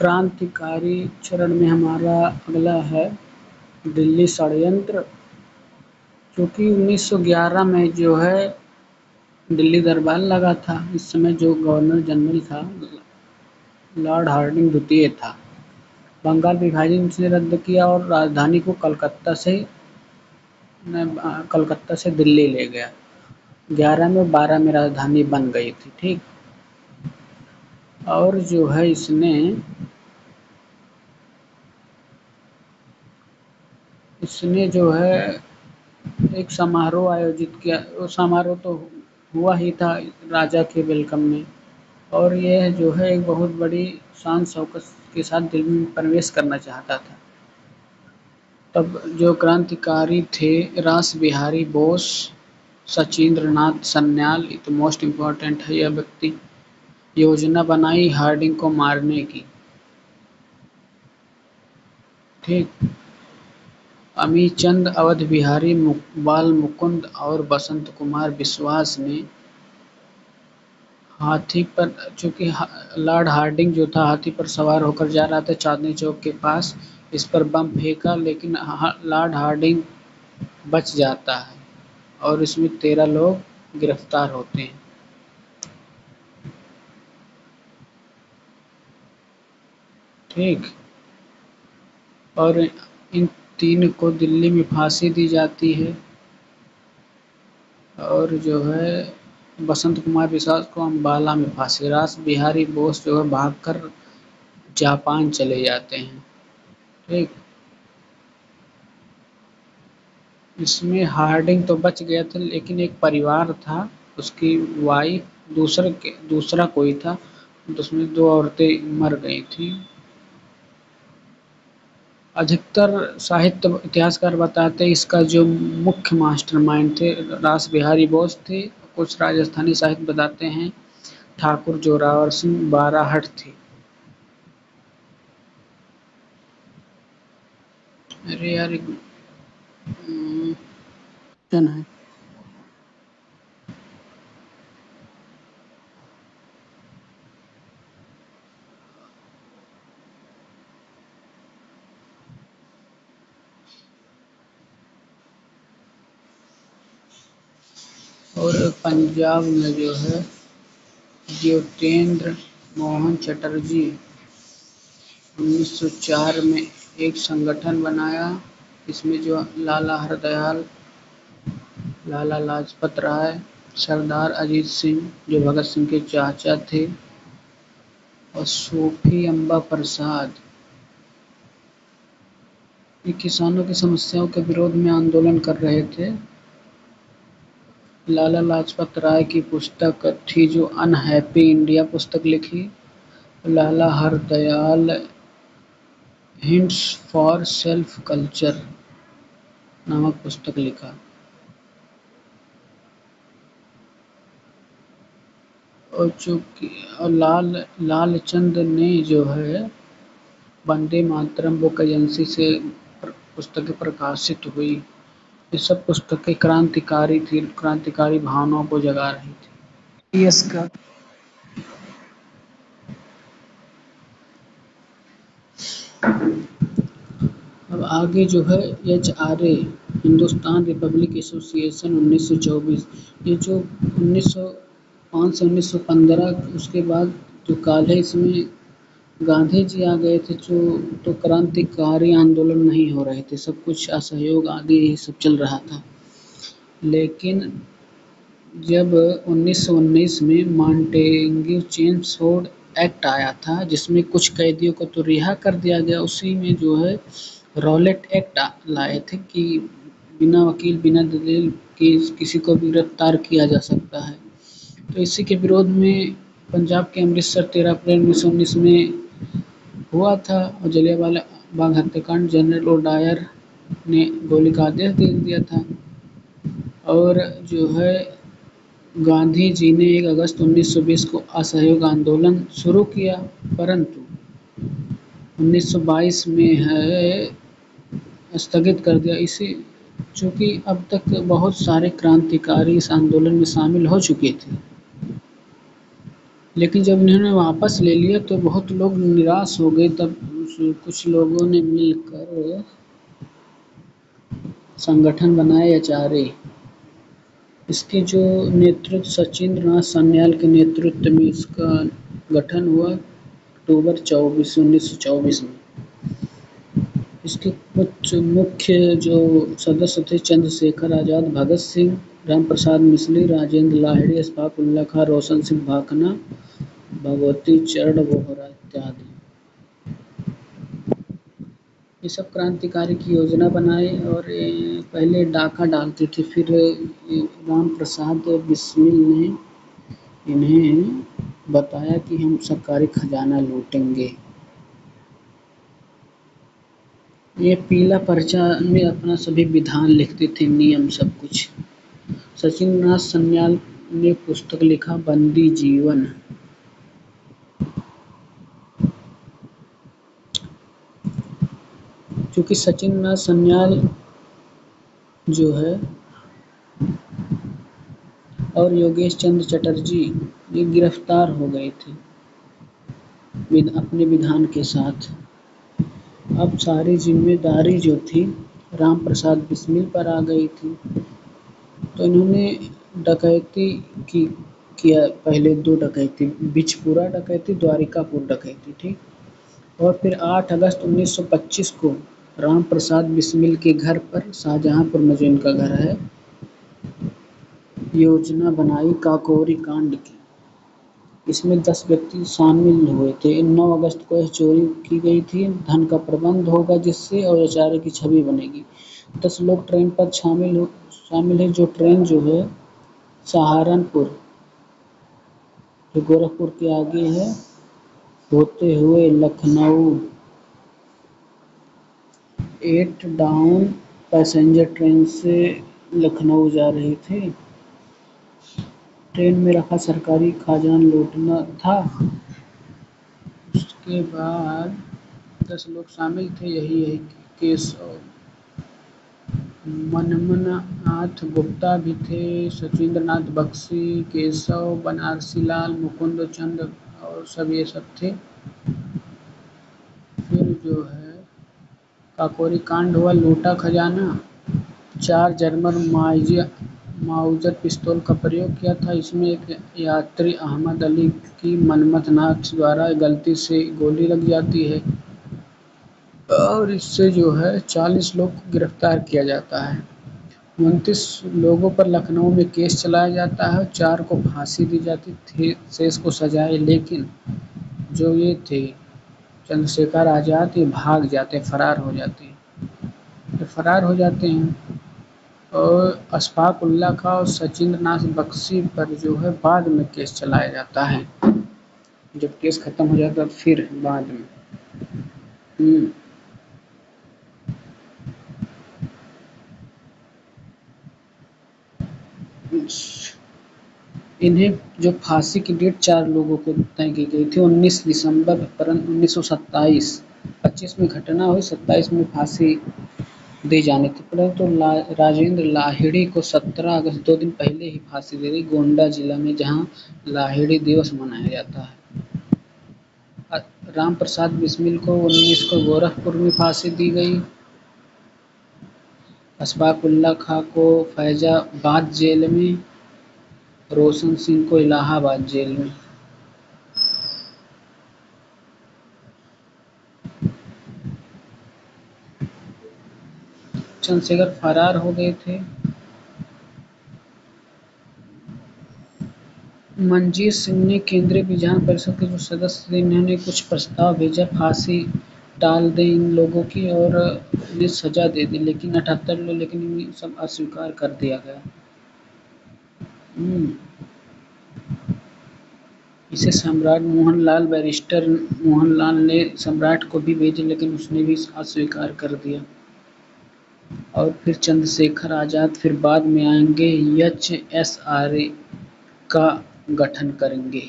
क्रांतिकारी चरण में हमारा अगला है दिल्ली षड्यंत्र। क्योंकि 1911 में जो है दिल्ली दरबार लगा था। इस समय जो गवर्नर जनरल था लॉर्ड हार्डिंग द्वितीय था। बंगाल विभाजन उसने रद्द किया और राजधानी को कलकत्ता से दिल्ली ले गया। 11 में 12 में राजधानी बन गई थी। ठीक। और जो है इसने जो है एक समारोह आयोजित किया। वो समारोह तो हुआ ही था राजा के वेलकम में। और यह जो है एक बहुत बड़ी शान शौकत के साथ दिल्ली में प्रवेश करना चाहता था। तब जो क्रांतिकारी थे रास बिहारी बोस, सचिंद्र नाथ सन्याल, ये तो मोस्ट इम्पोर्टेंट है यह व्यक्ति, योजना बनाई हार्डिंग को मारने की। ठीक। अमीचंद, अवध बिहारी, बाल मुकुंद और बसंत कुमार बिश्वास ने हाथी पर, चूंकि लॉर्ड हार्डिंग जो था हाथी पर सवार होकर जा रहा था चांदनी चौक के पास, इस पर बम फेंका, लेकिन लॉर्ड हार्डिंग बच जाता है और इसमें 13 लोग गिरफ्तार होते हैं। ठीक। और इन 3 को दिल्ली में फांसी दी जाती है। और जो है बसंत कुमार बिश्वास को अम्बाला में फांसी। रास बिहारी बोस जो है भागकर जापान चले जाते हैं। ठीक। इसमें हार्डिंग तो बच गया था, लेकिन एक परिवार था, उसकी वाइफ, दूसरा कोई था, तो उसमें 2 औरतें मर गई थी। अधिकतर साहित्य इतिहासकार बताते हैं इसका जो मुख्य मास्टरमाइंड थे रास बिहारी बोस थे। कुछ राजस्थानी साहित्य बताते हैं ठाकुर जोरावर सिंह बाराहट थे। अरे यार है। और पंजाब में जो है ज्योतिन्द्र मोहन चटर्जी 1904 में एक संगठन बनाया। इसमें जो लाला हरदयाल, लाला लाजपत राय, सरदार अजीत सिंह जो भगत सिंह के चाचा थे, और सूफी अम्बा प्रसाद, ये किसानों की समस्याओं के विरोध में आंदोलन कर रहे थे। लाला लाजपत राय की पुस्तक थी जो अनहैप्पी इंडिया पुस्तक लिखी। Lala Hardayal hints for self culture नामक पुस्तक लिखा। और चूंकि लालचंद ने जो है वंदे मातरम बुक एजेंसी से पुस्तकें प्रकाशित हुई। ये सब पुस्तकें क्रांतिकारी थी, क्रांतिकारी भावनाओं को जगा रही थी। इसका अब आगे जो है HRA हिंदुस्तान रिपब्लिक एसोसिएशन 1924, ये जो 1905 से 1915 उसके बाद जो काल है इसमें गांधी जी आ गए थे। जो तो क्रांतिकारी आंदोलन नहीं हो रहे थे, सब कुछ असहयोग आदि यही सब चल रहा था। लेकिन जब 1919 में मॉन्टेग्यू चेम्सफोर्ड एक्ट आया था जिसमें कुछ कैदियों को तो रिहा कर दिया गया, उसी में जो है रॉलेट एक्ट लाए थे कि बिना वकील बिना दलील के किसी को भी गिरफ्तार किया जा सकता है। तो इसी के विरोध में पंजाब के अमृतसर 13 अप्रैल 1919 में हुआ था और जलियांवाला बाग हत्याकांड जनरल ओडायर ने गोली का आदेश दे दिया था। और जो है गांधी जी ने 1 अगस्त 1920 को असहयोग आंदोलन शुरू किया, परंतु 1922 में है स्थगित कर दिया। इसी चूँकि अब तक बहुत सारे क्रांतिकारी इस आंदोलन में शामिल हो चुके थे। लेकिन जब इन्होंने वापस ले लिया तो बहुत लोग निराश हो गए। तब कुछ लोगों ने मिलकर संगठन बनाए एचआरए। इसके जो नेतृत्व सचिंद्र नाथ सान्याल के नेतृत्व में इसका गठन हुआ अक्टूबर 1924 में। इसके कुछ मुख्य जो सदस्य थे चंद्रशेखर आज़ाद, भगत सिंह, राम प्रसाद मिश्र, राजेंद्र लाहिड़ी, अशफाक उल्ला खां, रोशन सिंह भाकना, भगवती चरण वोहरा इत्यादि। ये सब क्रांतिकारी की योजना बनाए और पहले डाका डालते थे। फिर राम प्रसाद बिस्मिल ने इन्हें बताया कि हम सरकारी खजाना लूटेंगे। ये पीला पर्चा में अपना सभी विधान लिखते थे, नियम सब कुछ। सचिंद्र नाथ सान्याल ने पुस्तक लिखा बंदी जीवन। क्योंकि सचिंद्र नाथ सान्याल जो है और योगेश चंद्र चटर्जी ये गिरफ्तार हो गए थे अपने विधान के साथ। अब सारी जिम्मेदारी जो थी राम प्रसाद बिस्मिल पर आ गई थी। तो इन्होंने डकैती की किया, पहले 2 डकैती, बिचपुरा डकैती, द्वारिकापुर डकैती, ठीक। और फिर 8 अगस्त 1925 को राम प्रसाद बिस्मिल के घर पर, शाहजहांपुर में जो इनका घर है, योजना बनाई काकोरी कांड की। इसमें 10 व्यक्ति शामिल हुए थे। 9 अगस्त को यह चोरी की गई थी। धन का प्रबंध होगा जिससे और आचार्य की छवि बनेगी। 10 लोग ट्रेन पर शामिल है। जो ट्रेन जो है सहारनपुर जो गोरखपुर के आगे है होते हुए लखनऊ 8 डाउन पैसेंजर ट्रेन से लखनऊ जा रही थी। ट्रेन में रखा सरकारी खजाना लूटना था। उसके बाद 10 लोग शामिल थे। यही है केशव, मनमनाथ गुप्ता भी थे, सचिंद्र नाथ बख्शी, केशव, बनारसी लाल, मुकुंद चंद और सब ये सब थे। फिर जो है काकोरी कांड हुआ, लूटा खजाना। 4 जर्मन माउजर पिस्तौल का प्रयोग किया था। इसमें एक यात्री अहमद अली की मनमथ नाथ द्वारा गलती से गोली लग जाती है और इससे जो है 40 लोग को गिरफ्तार किया जाता है। 29 लोगों पर लखनऊ में केस चलाया जाता है। 4 को फांसी दी जाती थी, शेष को सजाए। लेकिन जो ये थे चंद्रशेखर आज़ाद, ये भाग जाते, फरार हो जाते हैं। ये फरार हो जाते हैं और अशफाक उल्ला खां और सचिंद्र नाथ बख्शी पर जो है बाद में केस चलाया जाता है। जब केस खत्म हो जाता है फिर बाद में इन्हें जो फांसी की डेट 4 लोगों को तय की गई थी 19 दिसंबर 1927। 25 में घटना हुई, 27 में फांसी दी जानी थी, परंतु राजेंद्र लाहिड़ी को 17 अगस्त 2 दिन पहले ही फांसी दे दी गोंडा जिला में, जहां लाहिड़ी दिवस मनाया जाता है। राम प्रसाद बिस्मिल को 19 को गोरखपुर में फांसी दी गई। अशफाक उल्ला खां को फैजाबाद जेल में, रोशन सिंह को इलाहाबाद जेल में। चंद्रशेखर फरार हो गए थे। मंजीत सिंह ने केंद्रीय विधान परिषद के जो सदस्य थे, इन्होंने कुछ प्रस्ताव भेजा, फांसी टाल दें इन लोगों की और इन्हें सजा दे दी, लेकिन 78 लोग, लेकिन इन्हें सब अस्वीकार कर दिया गया। इसे सम्राट मोहनलाल, बैरिस्टर मोहनलाल ने सम्राट को भी भेजे, लेकिन उसने भी अस्वीकार कर दिया। और फिर चंद्रशेखर आज़ाद फिर बाद में आएंगे, एचएसआरए का गठन करेंगे।